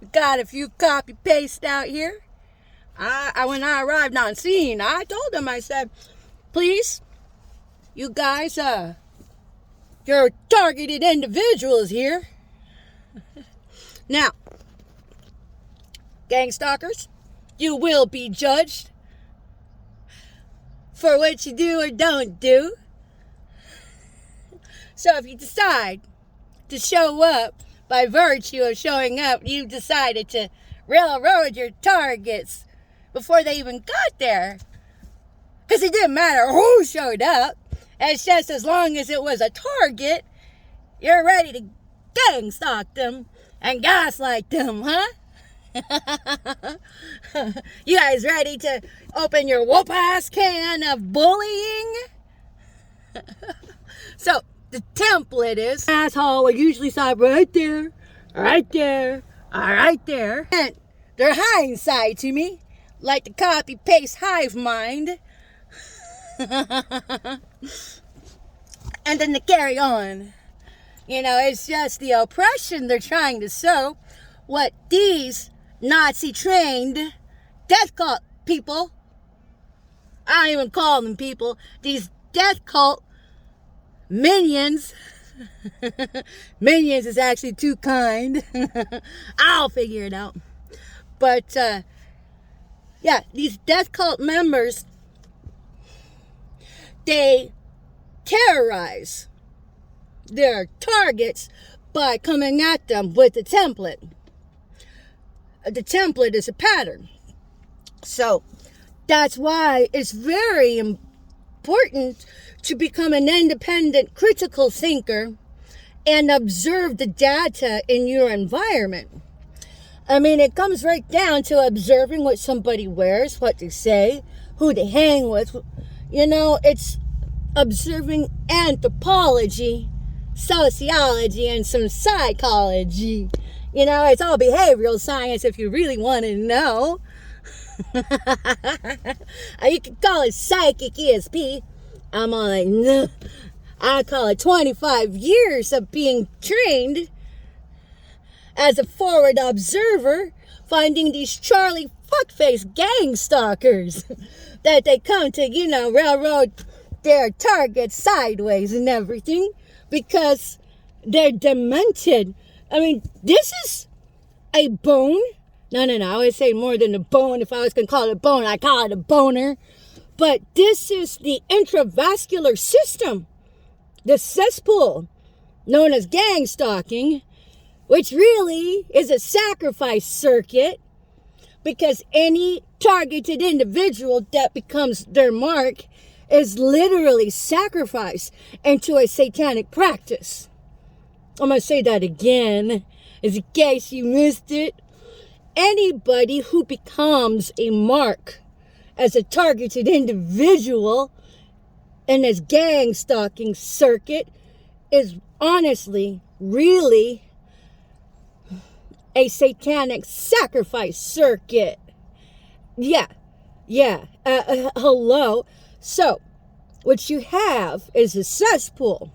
We got a few copy paste out here. When I arrived on scene, I told them, I said, please, you guys, you're targeted individuals here. Now, gang stalkers, you will be judged for what you do or don't do. So if you decide to show up by virtue of showing up, you've decided to railroad your targets before they even got there. Because it didn't matter who showed up. It's just as long as it was a target, you're ready to gang stalk them and gaslight them, huh? You guys ready to open your whoop-ass can of bullying? So, the template is, asshole will usually stop right there, right there, right there. And they're hindsight to me, like the copy-paste hive mind. And then they carry on. You know, it's just the oppression they're trying to sow. What these Nazi-trained death cult people, I don't even call them people, these death cult minions. Minions is actually too kind. I'll figure it out. But, yeah, these death cult members, they terrorize their targets by coming at them with a template. The template is a pattern. So that's why it's very important to become an independent critical thinker and observe the data in your environment. I mean, it comes right down to observing what somebody wears, what they say, who they hang with. You know, it's observing anthropology, sociology, and some psychology. You know, it's all behavioral science if you really want to know. You can call it psychic ESP. I'm all like, no. I call it 25 years of being trained as a forward observer, finding these Charlie fuckface gang stalkers that they come to, you know, railroad their targets sideways and everything because they're demented. I mean, this is a bone. No, I always say more than a bone. If I was going to call it a bone, I call it a boner. But this is the intravascular system, the cesspool, known as gang stalking, which really is a sacrifice circuit because any targeted individual that becomes their mark is literally sacrificed into a satanic practice. I'm going to say that again, as in case you missed it. Anybody who becomes a mark as a targeted individual in this gang stalking circuit is honestly, really a satanic sacrifice circuit. Yeah. Hello. So, what you have is a cesspool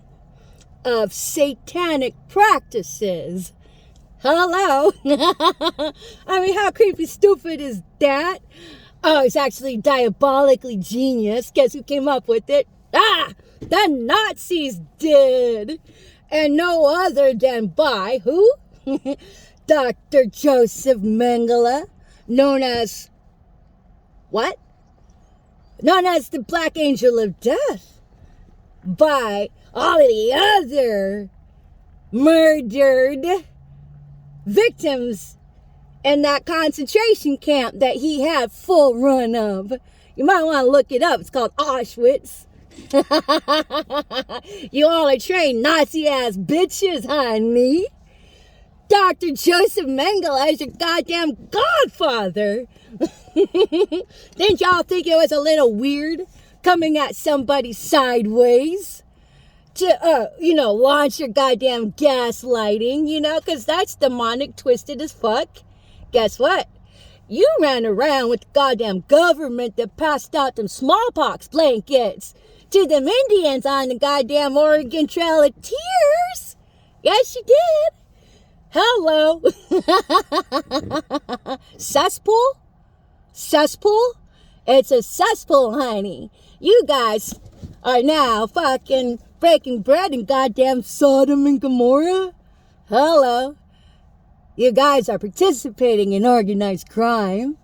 of satanic practices. Hello. I mean, how creepy stupid is that? Oh, it's actually diabolically genius. Guess who came up with it? The Nazis did. And no other than by who? Dr. Joseph Mengele, known as what? Known as the Black Angel of Death. By all of the other murdered victims in that concentration camp that he had full run of. You might want to look it up. It's called Auschwitz. You all are trained Nazi-ass bitches, honey. Dr. Joseph Mengele is your goddamn godfather. Didn't y'all think it was a little weird coming at somebody sideways to, launch your goddamn gaslighting, because that's demonic, twisted as fuck. Guess what? You ran around with the goddamn government that passed out them smallpox blankets to them Indians on the goddamn Oregon Trail of Tears. Yes, you did. Hello. Cesspool? Cesspool? It's a cesspool, honey. You guys are now fucking breaking bread in goddamn Sodom and Gomorrah. Hello. You guys are participating in organized crime.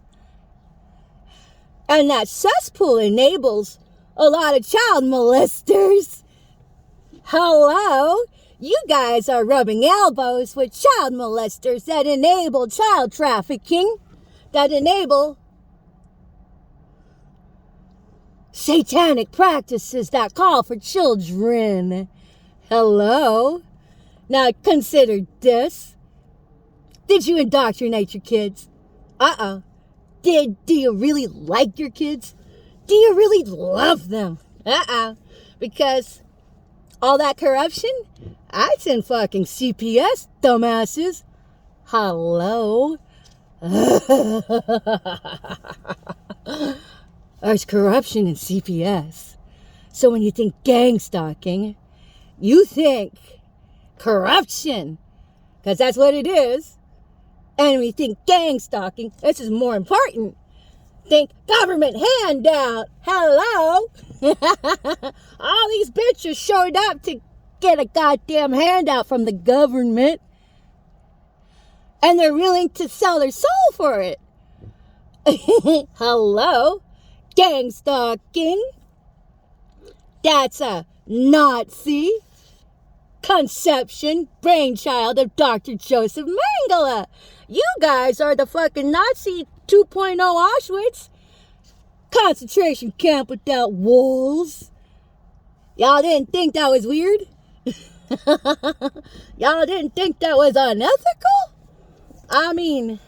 And that cesspool enables a lot of child molesters. Hello. You guys are rubbing elbows with child molesters that enable child trafficking, that enable satanic practices that call for children. Hello. Now consider this. Did you indoctrinate your kids? Do you really like your kids? Do you really love them? Because all that corruption, it's in fucking CPS, dumbasses. Hello. There's corruption in CPS. So when you think gang stalking, you think corruption. Because that's what it is. And when you think gang stalking, this is more important. Think government handout. Hello. All these bitches showed up to get a goddamn handout from the government. And they're willing to sell their soul for it. Hello. Gang stalking. That's a Nazi conception, brainchild of Dr. Joseph Mengele. You guys are the fucking Nazi 2.0 Auschwitz. Concentration camp without walls. Y'all didn't think that was weird? Y'all didn't think that was unethical? I mean,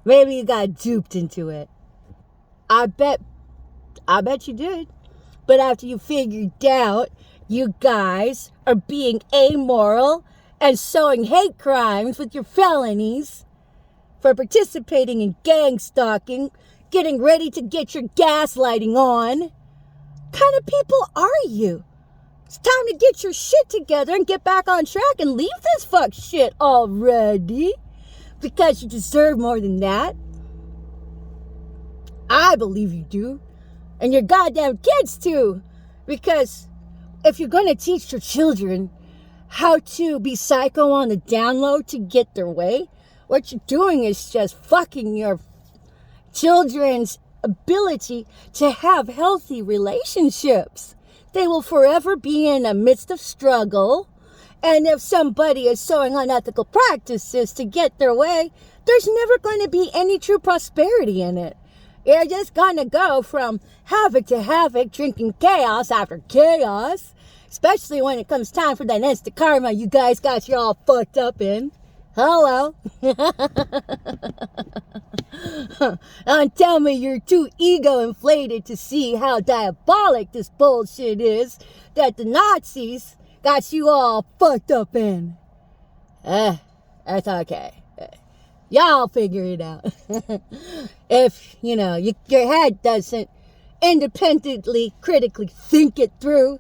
maybe you got duped into it. I bet you did. But after you figured out you guys are being amoral and sowing hate crimes with your felonies for participating in gang stalking, getting ready to get your gaslighting on, what kind of people are you? It's time to get your shit together and get back on track and leave this fuck shit already. Because you deserve more than that. I believe you do. And your goddamn kids too. Because if you're going to teach your children how to be psycho on the down low to get their way, what you're doing is just fucking your children's ability to have healthy relationships. They will forever be in the midst of struggle. And if somebody is sowing unethical practices to get their way, there's never going to be any true prosperity in it. You're just going to go from havoc to havoc, drinking chaos after chaos. Especially when it comes time for that instant karma you guys got you all fucked up in. Hello. Don't tell me you're too ego inflated to see how diabolic this bullshit is that the Nazis got you all fucked up in. That's okay. Y'all figure it out. If, your head doesn't independently, critically think it through,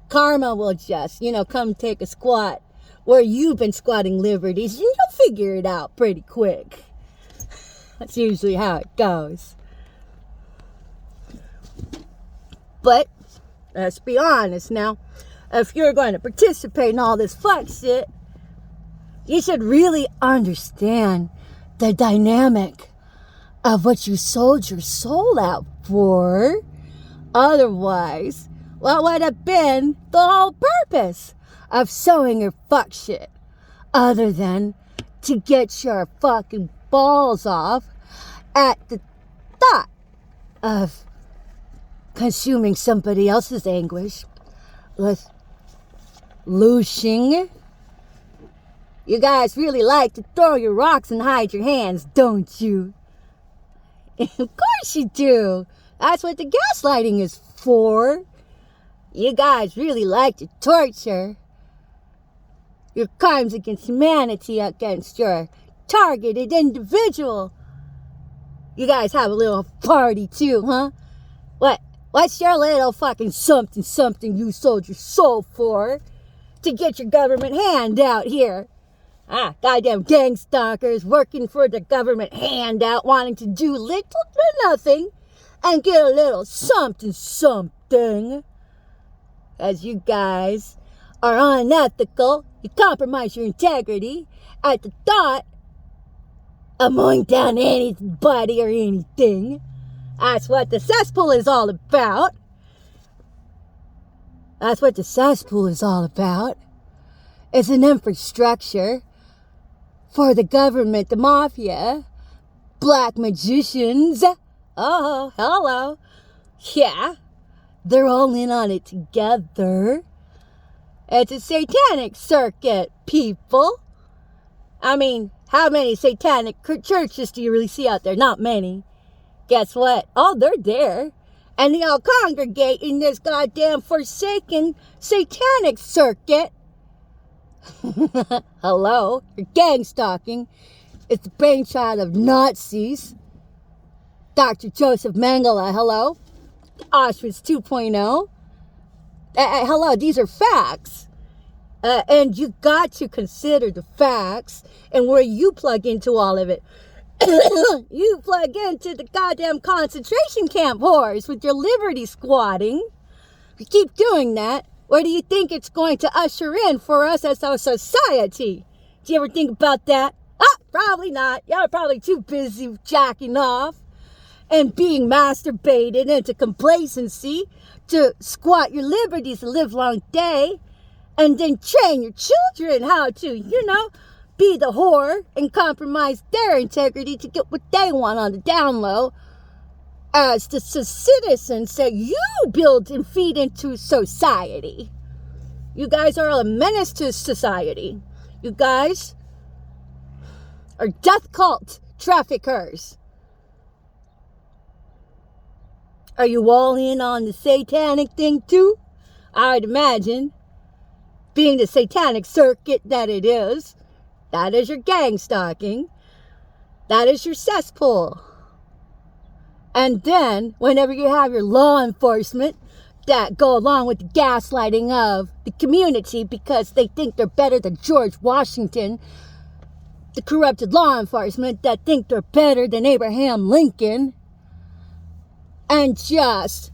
karma will just, come take a squat where you've been squatting liberties, and you'll figure it out pretty quick. That's usually how it goes. But, let's be honest now. If you're going to participate in all this fuck shit, you should really understand the dynamic of what you sold your soul out for. Otherwise, what would have been the whole purpose of sowing your fuck shit? Other than to get your fucking balls off at the thought of consuming somebody else's anguish with looshing. You guys really like to throw your rocks and hide your hands, don't you? Of course you do. That's what the gaslighting is for. You guys really like to torture. Your crimes against humanity against your targeted individual. You guys have a little party too, huh? What's your little fucking something you sold your soul for? to get your government handout here. Goddamn gang stalkers working for the government handout, wanting to do little or nothing and get a little something. As you guys are unethical, you compromise your integrity at the thought of mowing down anybody or anything. That's what the cesspool is all about. That's what the cesspool is all about. It's an infrastructure for the government, the mafia, black magicians. Oh, hello. Yeah, they're all in on it together. It's a satanic circuit, people. I mean, how many satanic churches do you really see out there? Not many. Guess what? Oh, they're there. And they all congregate in this goddamn forsaken satanic circuit. Hello? You're gang stalking. It's the brainchild of Nazis. Dr. Joseph Mengele, hello? Auschwitz 2.0. Hello, these are facts. And you got to consider the facts and where you plug into all of it. You plug into the goddamn concentration camp whores with your liberty squatting. You keep doing that, where do you think it's going to usher in for us as a society? Do you ever think about that? Probably not. Y'all probably too busy jacking off and being masturbated into complacency to squat your liberties a livelong day and then train your children how to, be the whore and compromise their integrity to get what they want on the down low as the citizens that you build and feed into society. You guys are a menace to society. You guys are death cult traffickers. Are you all in on the satanic thing too? I'd imagine, being the satanic circuit that it is. That is your gang stalking. That is your cesspool. And then, whenever you have your law enforcement that go along with the gaslighting of the community because they think they're better than George Washington, the corrupted law enforcement that think they're better than Abraham Lincoln, and just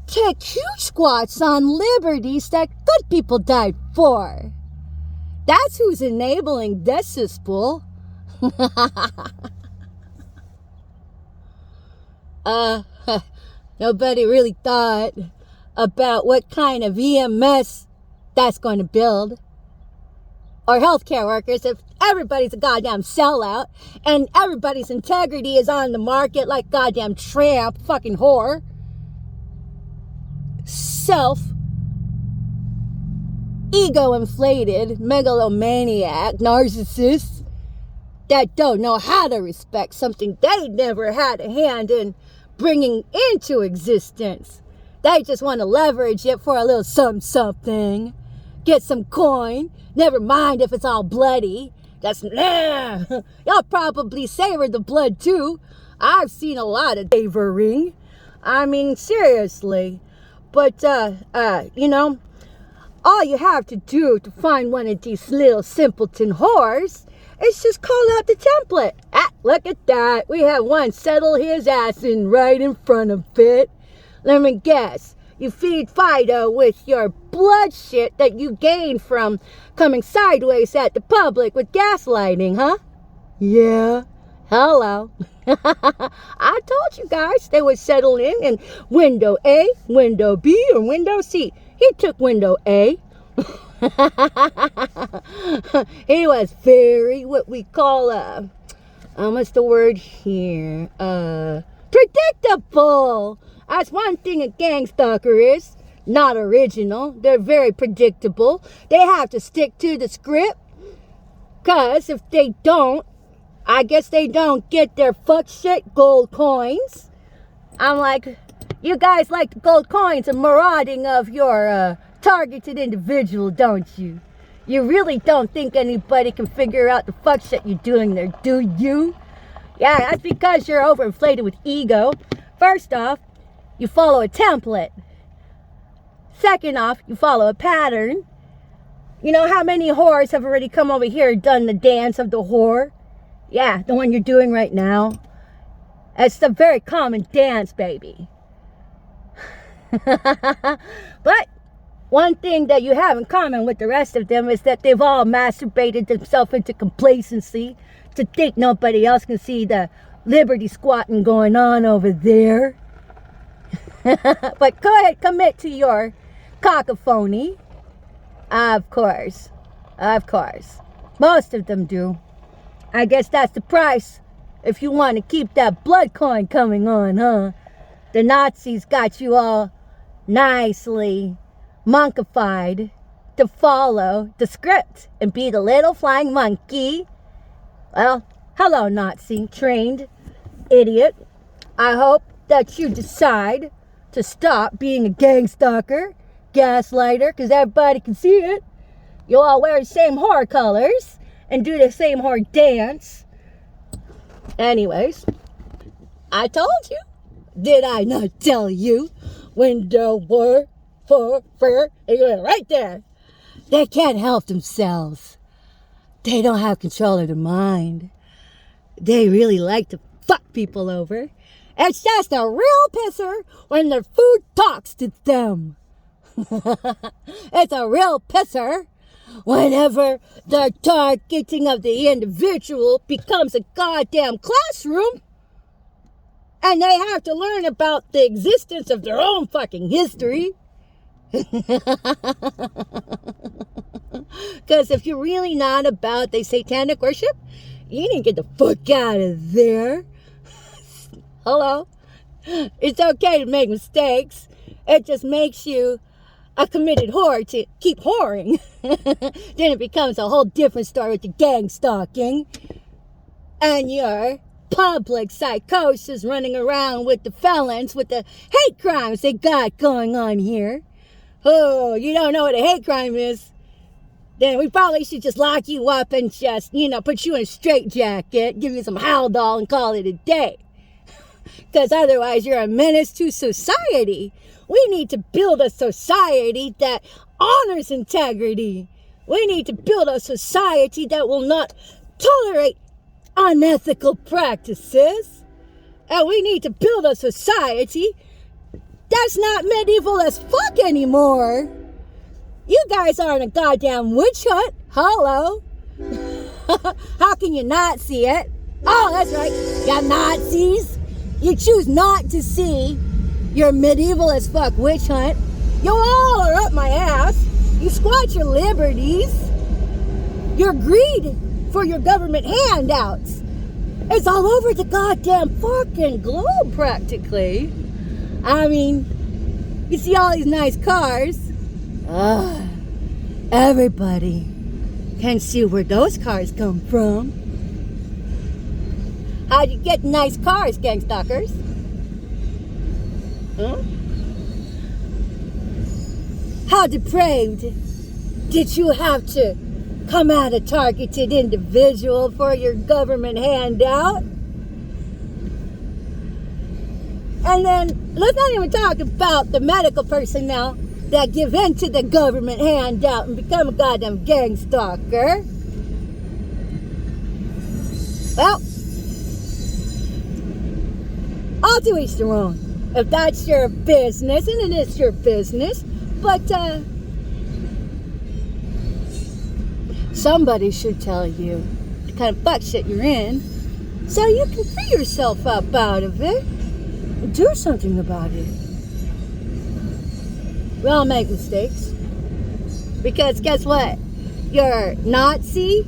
take huge squats on liberties that good people died for. That's who's enabling this cesspool. Nobody really thought about what kind of EMS that's going to build. Or healthcare workers, if everybody's a goddamn sellout and everybody's integrity is on the market like goddamn tramp, fucking whore. Ego-inflated, megalomaniac, narcissists that don't know how to respect something they never had a hand in bringing into existence. They just want to leverage it for a little something. Get some coin. Never mind if it's all bloody. Y'all probably savor the blood too. I've seen a lot of savoring. I mean, seriously. But, all you have to do to find one of these little simpleton whores is just call out the template. Look at that. We have one settle his ass in right in front of it. Let me guess. You feed Fido with your blood shit that you gained from coming sideways at the public with gaslighting, huh? Yeah. Hello. I told you guys they would settle in window A, window B, or window C. He took window A. He was very, what we call, what's the word here? Predictable. That's one thing a gang stalker is. Not original. They're very predictable. They have to stick to the script. Because if they don't, I guess they don't get their fuck shit gold coins. I'm like, you guys like the gold coins and marauding of your targeted individual, don't you? You really don't think anybody can figure out the fuck shit you're doing there, do you? Yeah, that's because you're overinflated with ego. First off, you follow a template. Second off, you follow a pattern. You know how many whores have already come over here and done the dance of the whore? Yeah, the one you're doing right now. It's a very common dance, baby. But one thing that you have in common with the rest of them is that they've all masturbated themselves into complacency to think nobody else can see the liberty squatting going on over there. But go ahead, commit to your cacophony. Of course. Of course. Most of them do. I guess that's the price if you want to keep that blood coin coming on, huh? The Nazis got you all nicely monkified to follow the script and be the little flying monkey. Well, hello, Nazi trained idiot. I hope that you decide to stop being a gang stalker, gaslighter, because everybody can see it. You all wear the same whore colors and do the same whore dance. Anyways, I told you. Did I not tell you? Window war for fur. Right there. They can't help themselves. They don't have control of their mind. They really like to fuck people over. It's just a real pisser when their food talks to them. It's a real pisser whenever the targeting of the individual becomes a goddamn classroom and they have to learn about the existence of their own fucking history. Because if you're really not about the satanic worship, you need to get the fuck out of there. Hello? It's okay to make mistakes. It just makes you a committed whore to keep whoring. Then it becomes a whole different story with the gang stalking and your public psychosis running around with the felons with the hate crimes they got going on here. Oh, you don't know what a hate crime is? Then we probably should just lock you up and just, put you in a straitjacket, give you some Haldol and call it a day. Because otherwise you're a menace to society. We need to build a society that honors integrity. We need to build a society that will not tolerate unethical practices. And we need to build a society that's not medieval as fuck anymore. You guys aren't a goddamn witch hunt. Hello. How can you not see it? Oh, that's right. You Nazis. You choose not to see your medieval as fuck witch hunt. You all are up my ass. You squat your liberties. Your greed for your government handouts. It's all over the goddamn fucking globe practically. I mean, you see all these nice cars. Everybody can see where those cars come from. How'd you get nice cars, gang stalkers? Huh? How depraved did you have to come at a targeted individual for your government handout? And then let's not even talk about the medical personnel that give in to the government handout and become a goddamn gang stalker. Well, all to each their own. If that's your business, and it is your business, but somebody should tell you the kind of fuck shit you're in so you can free yourself up out of it and do something about it. We all make mistakes. Because guess what? Your Nazi,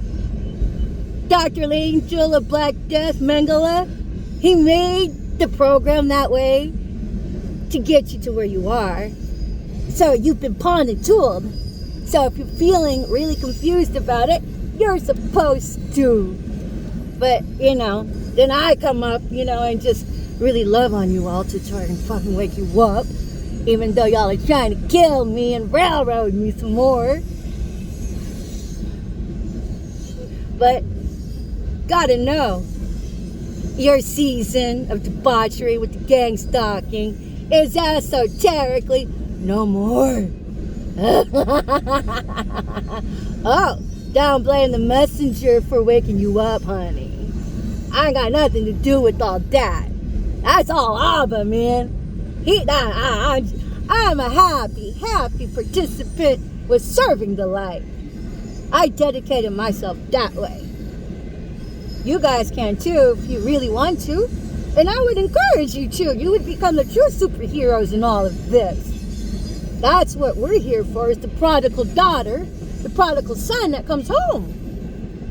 Dr. Angel of Black Death, Mengele, he made the program that way to get you to where you are. So you've been pawned and tooled. So if you're feeling really confused about it, you're supposed to. But, then I come up, and just really love on you all to try and fucking wake you up. Even though y'all are trying to kill me and railroad me some more. But, gotta know, your season of debauchery with the gang stalking is esoterically no more. Oh, don't blame the messenger for waking you up, honey. I ain't got nothing to do with all that. That's all Abba, man. I'm a happy participant with serving the light. I dedicated myself that way. You guys can too if you really want to. And I would encourage you to. You would become the true superheroes in all of this. That's what we're here for, is the prodigal daughter, the prodigal son that comes home.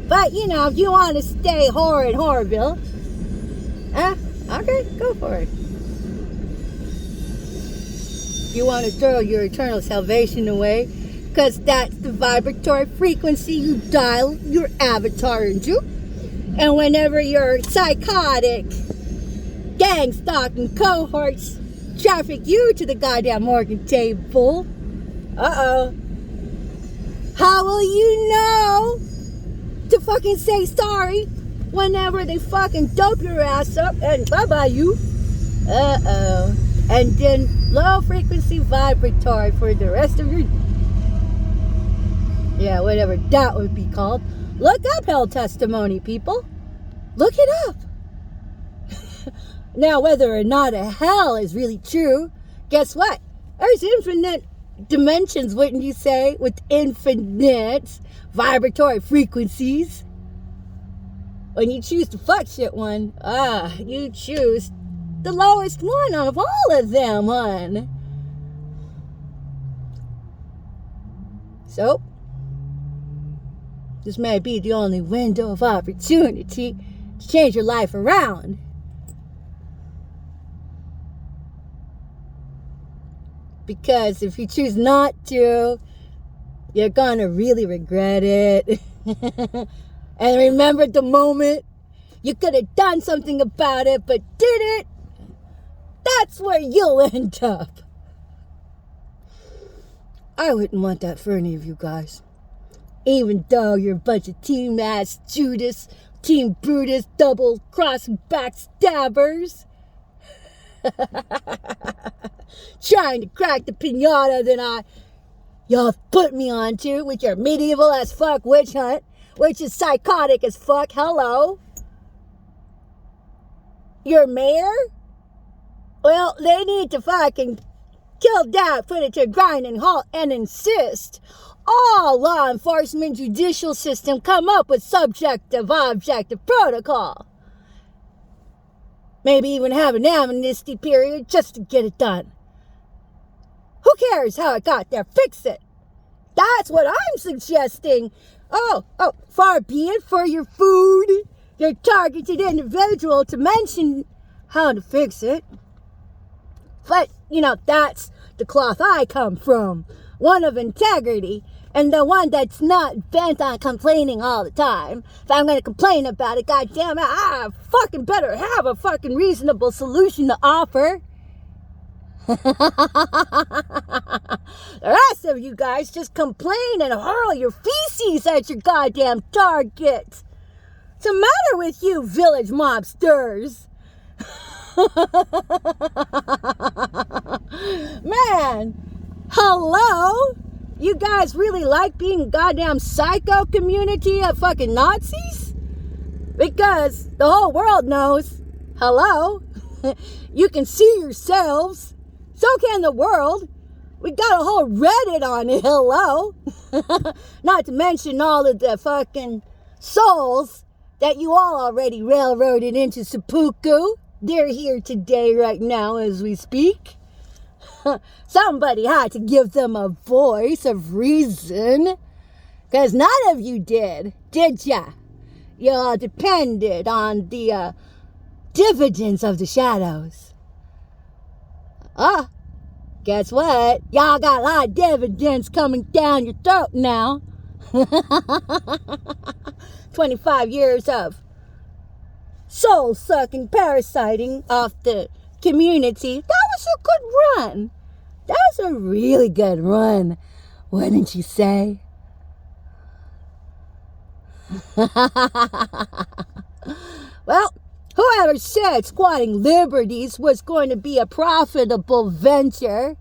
But, you know, if you want to stay whore in Whoreville, okay, go for it. You want to throw your eternal salvation away, because that's the vibratory frequency you dial your avatar into. And whenever your psychotic gang stalking cohorts traffic you to the goddamn morgan table, how will you know to fucking say sorry whenever they fucking dope your ass up and bye-bye you? And then low frequency vibratory for the rest of your, whatever that would be called. Look up hell testimony, people. Look it up. Now, whether or not a hell is really true, guess what? There's infinite dimensions, wouldn't you say, with infinite vibratory frequencies. When you choose to fuck shit one, you choose the lowest one out of all of them, hon. So, this may be the only window of opportunity to change your life around. Because if you choose not to, you're gonna really regret it. And remember the moment you could have done something about it, but didn't? That's where you'll end up. I wouldn't want that for any of you guys. Even though you're a bunch of Team Ass Judas, Team Brutus, double-crossing backstabbers. Trying to crack the piñata that y'all put me onto with your medieval as fuck witch hunt, which is psychotic as fuck. Hello? Your mayor? Well, they need to fucking kill that, put it to a grinding halt, and insist all law enforcement judicial system come up with subjective objective protocol. Maybe even have an amnesty period just to get it done. Who cares how it got there? Fix it. That's what I'm suggesting. Oh, far be it for your food, your targeted individual to mention how to fix it. But, that's the cloth I come from. One of integrity, and the one that's not bent on complaining all the time. If I'm going to complain about it, goddamn it, I fucking better have a fucking reasonable solution to offer. The rest of you guys just complain and hurl your feces at your goddamn target. What's the matter with you village mobsters? Man, hello? You guys really like being a goddamn psycho community of fucking Nazis? Because the whole world knows, hello, you can see yourselves. So can the world. We got a whole Reddit on it, hello. Not to mention all of the fucking souls that you all already railroaded into seppuku. They're here today, right now, as we speak. Somebody had to give them a voice of reason. Because none of you did ya? You all depended on the dividends of the shadows. Guess what? Y'all got a lot of dividends coming down your throat now. 25 years of soul-sucking, parasiting off the community. That was a good run. That was a really good run, wouldn't you say? Well, whoever said squatting liberties was going to be a profitable venture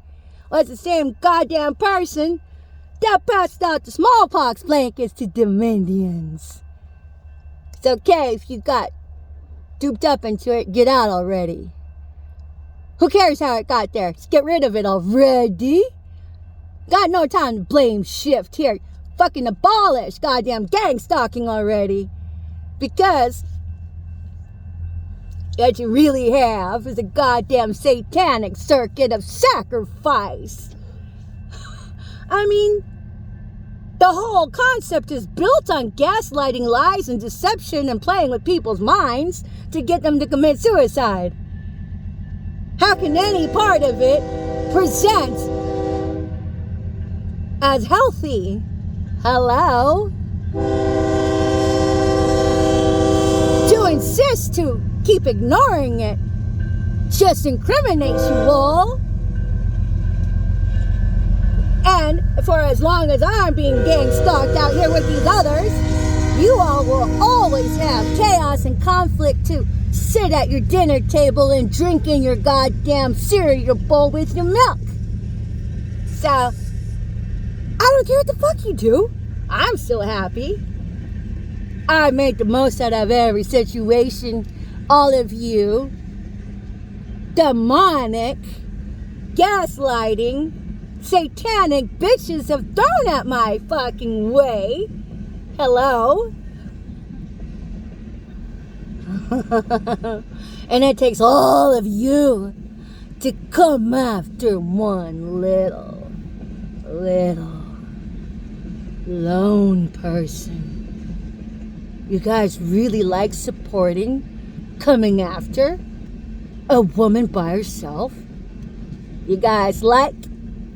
was the same goddamn person that passed out the smallpox blankets to them Indians. It's okay if you got duped up into it, get out already. Who cares how it got there? Just get rid of it already. Got no time to blame shift here. Fucking abolish goddamn gang stalking already. Because what you really have is a goddamn satanic circuit of sacrifice. I mean, the whole concept is built on gaslighting, lies, and deception and playing with people's minds to get them to commit suicide. How can any part of it present as healthy? Hello? To insist to keep ignoring it just incriminates you all. And for as long as I'm being gang stalked out here with these others, you all will always have chaos and conflict to sit at your dinner table and drink in your goddamn cereal bowl with your milk. So, I don't care what the fuck you do. I'm still happy. I make the most out of every situation. All of you demonic, gaslighting, satanic bitches have thrown at my fucking way. Hello? And it takes all of you to come after one little lone person. You guys really like supporting, coming after a woman by herself? You guys like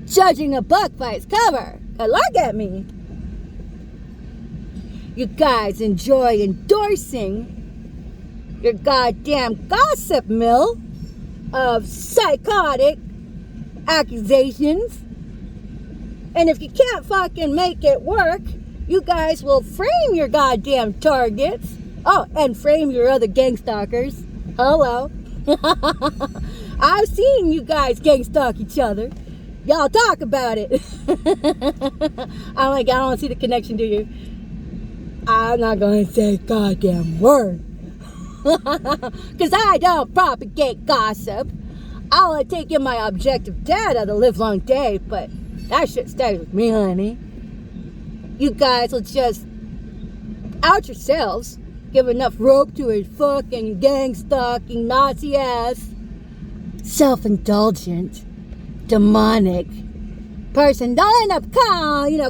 judging a book by its cover? Look at me. You guys enjoy endorsing your goddamn gossip mill of psychotic accusations. And if you can't fucking make it work, you guys will frame your goddamn targets. Oh, and frame your other gang stalkers. Hello. I've seen you guys gang stalk each other. Y'all talk about it. I'm like, I don't see the connection, do you? I'm not going to say a goddamn word. Because I don't propagate gossip. I'll take in my objective data the live long day, but that shit stays with me, honey. You guys will just out yourselves, give enough rope to a fucking gang-stalking, Nazi-ass, self-indulgent, demonic person. They'll end up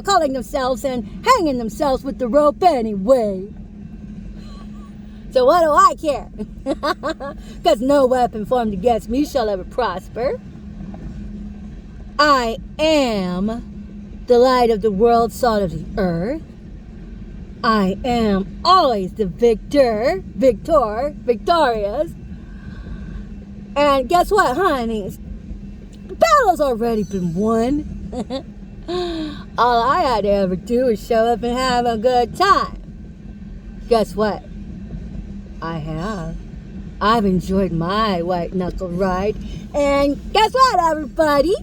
calling themselves and hanging themselves with the rope anyway. So what do I care? Because no weapon formed against me shall ever prosper. I am the light of the world, salt of the earth. I am always the victorious. And guess what, honeys? The battle's already been won. All I had to ever do is show up and have a good time. Guess what? I have. I've enjoyed my white knuckle ride. And guess what, everybody?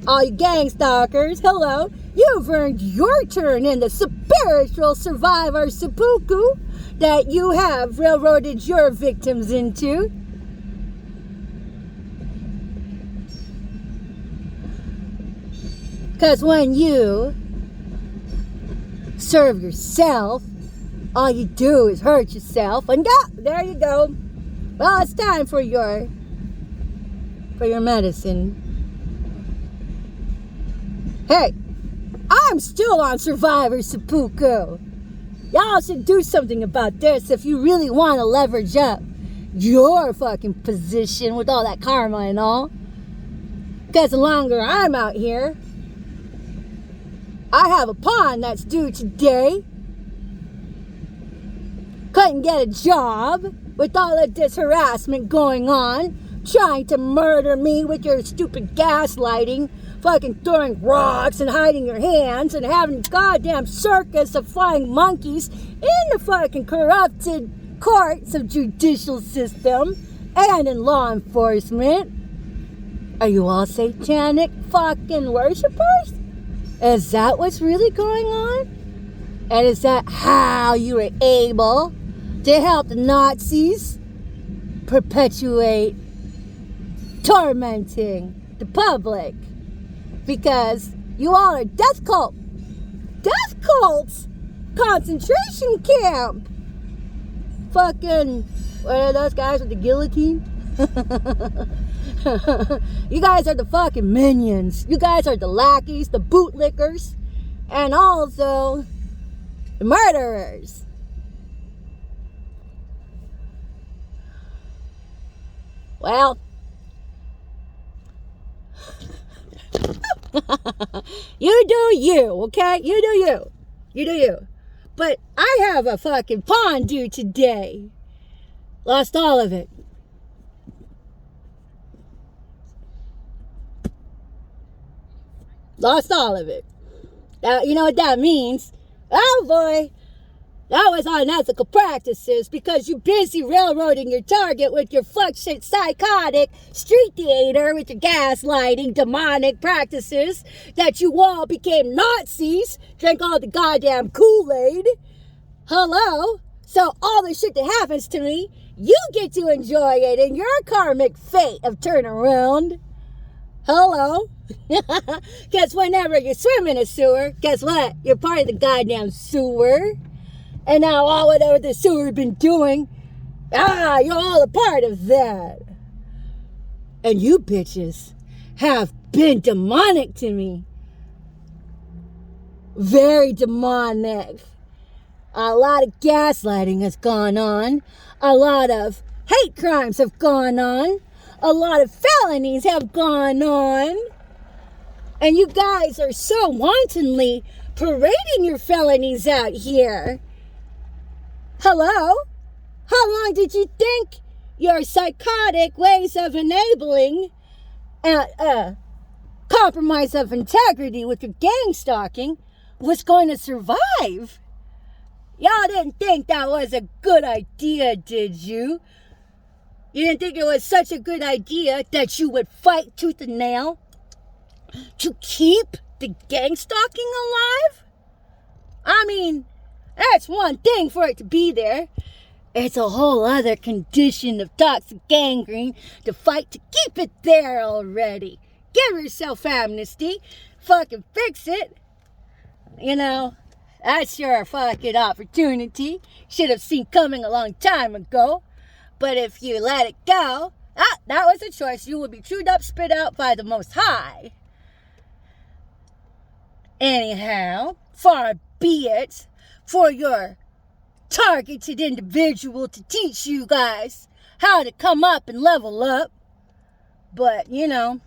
All you gang stalkers, hello. You've earned your turn in the spiritual survivor seppuku that you have railroaded your victims into. Because when you serve yourself, all you do is hurt yourself. And there you go. Well, it's time for your medicine. Hey, I'm still on Survivor Seppuku. Y'all should do something about this if you really want to leverage up your fucking position with all that karma and all. Because the longer I'm out here, I have a pawn that's due today. Couldn't get a job with all of this harassment going on, trying to murder me with your stupid gaslighting, fucking throwing rocks and hiding your hands and having a goddamn circus of flying monkeys in the fucking corrupted courts of judicial system and in law enforcement. Are you all satanic fucking worshipers? Is that what's really going on? And is that how you were able to help the Nazis perpetuate tormenting the public? Because you all are death cults. Death cults! Concentration camp! Fucking, what are those guys with the guillotine? You guys are the fucking minions. You guys are the lackeys, the bootlickers, and also the murderers. Well, you do you, okay? You do you. You do you. But I have a fucking pawn due today. Lost all of it. Lost all of it. Now, you know what that means? Oh boy, that was unethical practices because you busy railroading your target with your fuck shit psychotic street theater with your gaslighting demonic practices that you all became Nazis, drank all the goddamn Kool-Aid. Hello? So all the shit that happens to me, you get to enjoy it in your karmic fate of turnaround. Hello? Guess whenever you swim in a sewer, guess what? You're part of the goddamn sewer. And now all whatever the sewer been doing, you're all a part of that. And you bitches have been demonic to me. Very demonic. A lot of gaslighting has gone on. A lot of hate crimes have gone on. A lot of felonies have gone on. And you guys are so wantonly parading your felonies out here. Hello? How long did you think your psychotic ways of enabling compromise of integrity with your gang stalking was going to survive? Y'all didn't think that was a good idea, did you? You didn't think it was such a good idea that you would fight tooth and nail to keep the gang stalking alive? I mean, that's one thing for it to be there. It's a whole other condition of toxic gangrene to fight to keep it there already. Give yourself amnesty. Fucking fix it. You know, that's your fucking opportunity. Should have seen coming a long time ago. But if you let it go, that was a choice. You will be chewed up, spit out by the Most High. Anyhow, far be it for your targeted individual to teach you guys how to come up and level up. But, you know,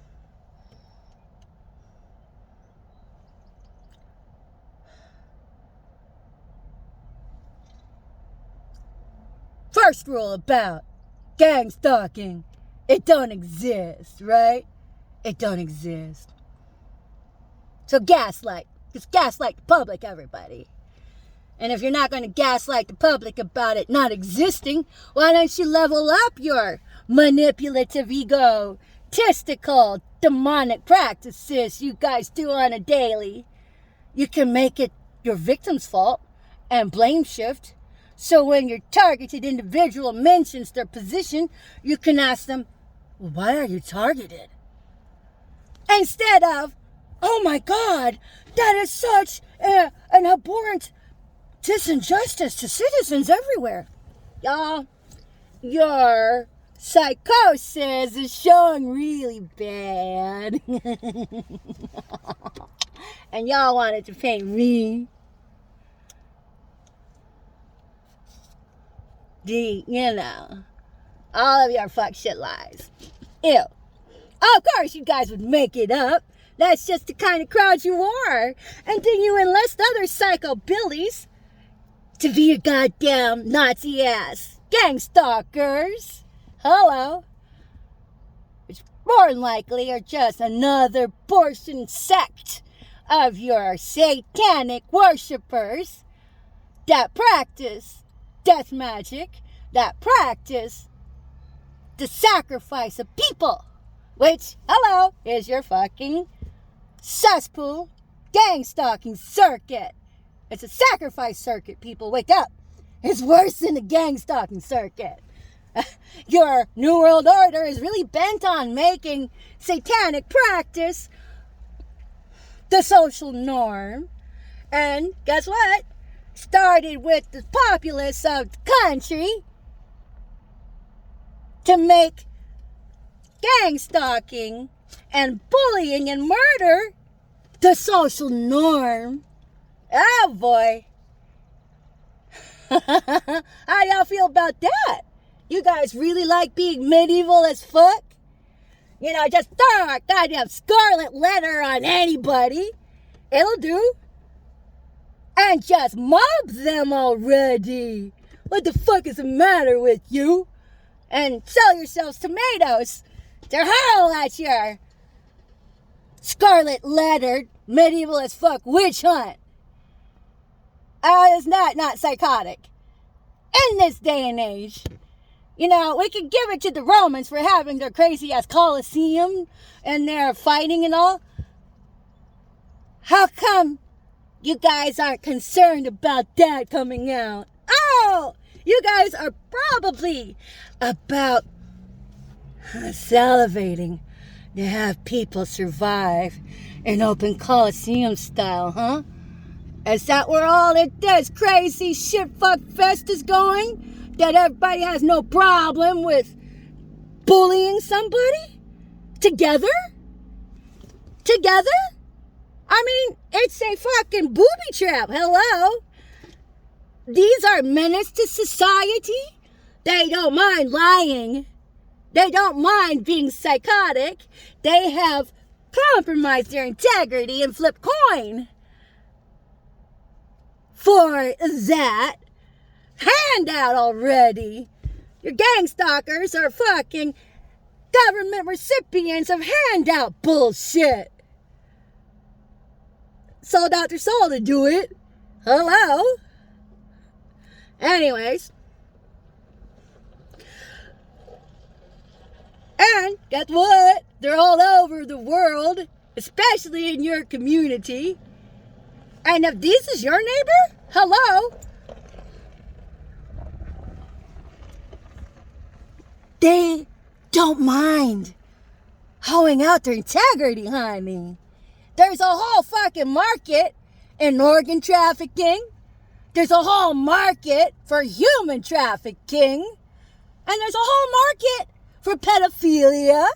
first rule about gang stalking, it don't exist, right? It don't exist. So gaslight. Just gaslight the public, everybody. And if you're not going to gaslight the public about it not existing, why don't you level up your manipulative, egotistical, demonic practices you guys do on a daily? You can make it your victim's fault and blame shift. So when your targeted individual mentions their position, you can ask them, well, why are you targeted? Instead of, oh my God, that is such an abhorrent disinjustice to citizens everywhere. Y'all, your psychosis is showing really bad. And y'all wanted to paint me. All of your fuck shit lies. Ew. Of course you guys would make it up. That's just the kind of crowd you are. And then you enlist other psycho billies to be your goddamn Nazi ass gang stalkers. Hello. Which more than likely are just another portion sect of your satanic worshippers that practice death magic, that practice the sacrifice of people, which, hello, is your fucking cesspool gang stalking circuit. It's a sacrifice circuit, people. Wake up. It's worse than the gang stalking circuit. Your New World Order is really bent on making satanic practice the social norm. And guess what? Started with the populace of the country to make gang stalking and bullying and murder the social norm. Oh boy. How y'all feel about that? You guys really like being medieval as fuck? You know, just throw a goddamn scarlet letter on anybody. It'll do. And just mob them already. What the fuck is the matter with you? And sell yourselves tomatoes to hurl at your scarlet lettered, medieval as fuck witch hunt. It's not psychotic. In this day and age, you know, we could give it to the Romans for having their crazy ass Colosseum and their fighting and all. How come you guys aren't concerned about that coming out? Oh, you guys are probably about salivating to have people survive in open Colosseum style, huh? Is that where all this crazy shit fuck fest is going? That everybody has no problem with bullying somebody? Together? Together? I mean, it's a fucking booby trap. Hello? These are menace to society. They don't mind lying. They don't mind being psychotic. They have compromised their integrity and flipped coin. For that, handout already. Your gang stalkers are fucking government recipients of handout bullshit. Sold out their soul to do it. Hello? Anyways. And guess what? They're all over the world, especially in your community. And if this is your neighbor, hello? They don't mind hoeing out their integrity, honey. There's a whole fucking market in organ trafficking. There's a whole market for human trafficking. And there's a whole market for pedophilia.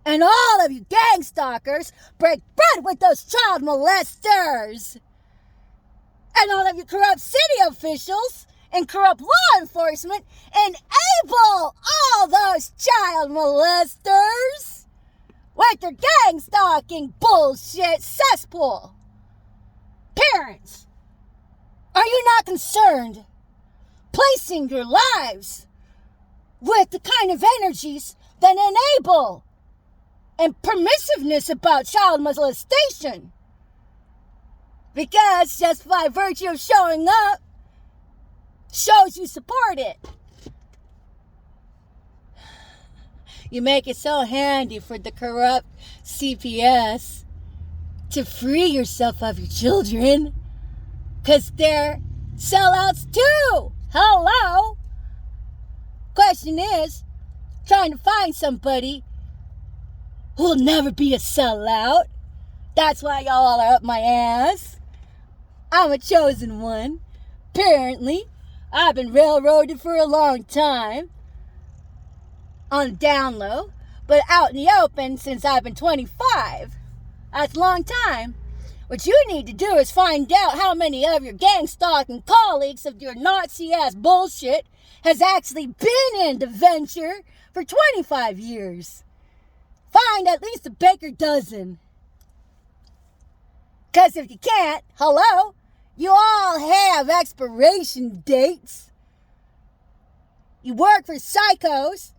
And all of you gang stalkers break bread with those child molesters. And all of you corrupt city officials and corrupt law enforcement enable all those child molesters with their gang stalking bullshit cesspool. Parents, are you not concerned placing your lives with the kind of energies that enable and permissiveness about child molestation? Because just by virtue of showing up shows you support it. You make it so handy for the corrupt CPS to free yourself of your children, because they're sellouts too. Hello? Question is, trying to find somebody who'll never be a sellout. That's why y'all are up my ass. I'm a chosen one. Apparently, I've been railroaded for a long time. On the down low, but out in the open since I've been 25. That's a long time. What you need to do is find out how many of your gang stalking colleagues of your Nazi-ass bullshit has actually been in the venture for 25 years. Find at least a baker dozen. Because if you can't, hello, you all have expiration dates. You work for psychos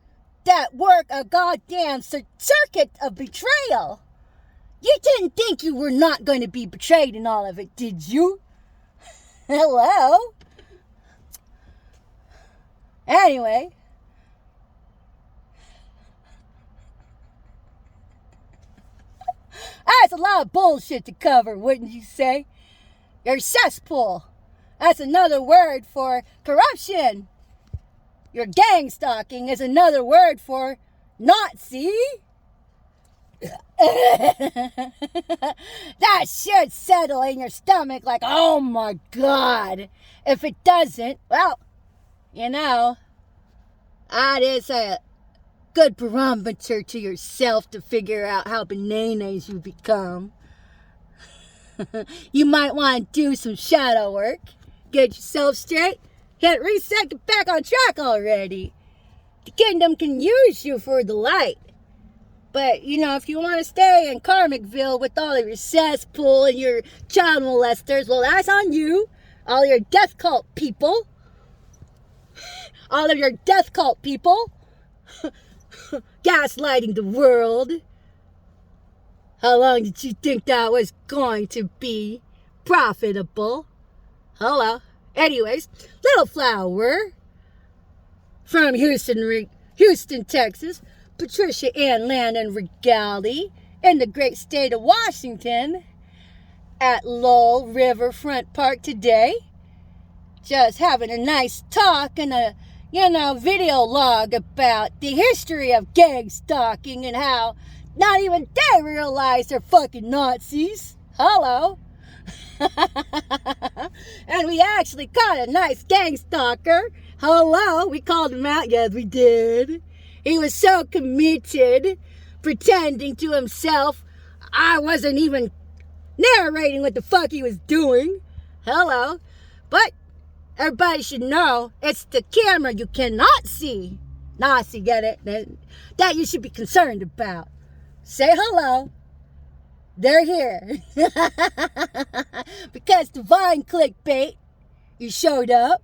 that work a goddamn circuit of betrayal. You didn't think you were not going to be betrayed in all of it, did you? Hello? Anyway. a lot of bullshit to cover, wouldn't you say? Your cesspool. That's another word for corruption. Your gang stalking is another word for Nazi. That should settle in your stomach like, oh my God. If it doesn't, well, you know, that is a good barometer to yourself to figure out how bananas you become. You might want to do some shadow work, get yourself straight, hit reset, get back on track already. The kingdom can use you for the light. But, you know, if you want to stay in Karmicville with all of your cesspool and your child molesters, well, that's on you. All your death cult people. All of your death cult people. Gaslighting the world. How long did you think that was going to be profitable? Hello. Anyways, Little Flower from Houston, Texas. Patricia Ann Landon Regali in the great state of Washington at Lowell Riverfront Park today. Just having a nice talk and a, video log about the history of gang stalking and how not even they realize they're fucking Nazis. Hello. And we actually caught a nice gang stalker. Hello. We called him out. Yes, we did. He was so committed, pretending to himself I wasn't even narrating what the fuck he was doing. Hello. But everybody should know it's the camera you cannot see. Nazi, get it? That you should be concerned about. Say hello. They're here. Because divine clickbait, you showed up.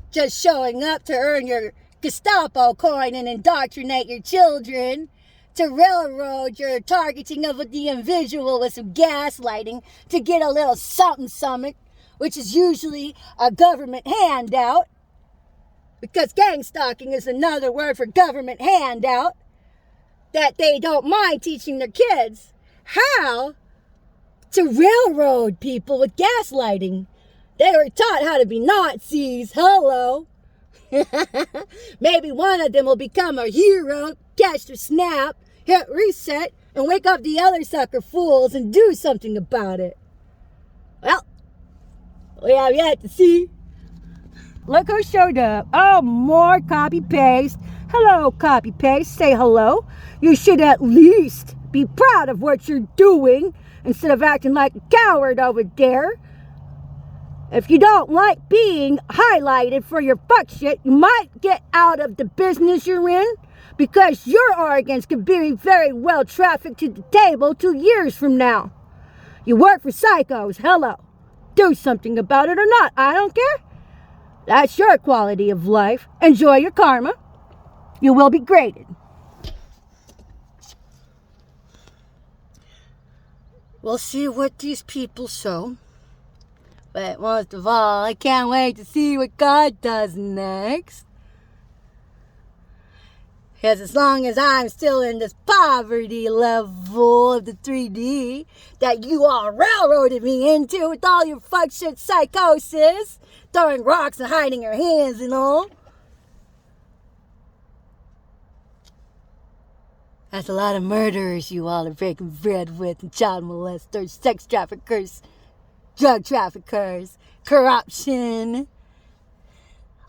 Just showing up to earn your Gestapo coin and indoctrinate your children, to railroad your targeting of the individual with some gaslighting to get a little something, which is usually a government handout, because gang stalking is another word for government handout, that they don't mind teaching their kids how to railroad people with gaslighting. They were taught how to be Nazis. Hello. Maybe one of them will become a hero, catch the snap, hit reset, and wake up the other sucker fools and do something about it. Well, we have yet to see. Look who showed up. Oh, more copy-paste. Hello, copy-paste. Say hello. You should at least be proud of what you're doing instead of acting like a coward over there. If you don't like being highlighted for your fuck shit, you might get out of the business you're in, because your organs could be very well trafficked to the table 2 years from now. You work for psychos. Hello. Do something about it or not. I don't care. That's your quality of life. Enjoy your karma. You will be graded. We'll see what these people show. But most of all, I can't wait to see what God does next. Because as long as I'm still in this poverty level of the 3D that you all railroaded me into with all your fuck shit psychosis, throwing rocks and hiding your hands and all. That's a lot of murderers you all are breaking bread with, and child molesters, sex traffickers, drug traffickers, corruption.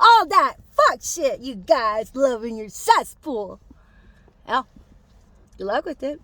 All that fuck shit you guys love in your cesspool. Well, good luck with it.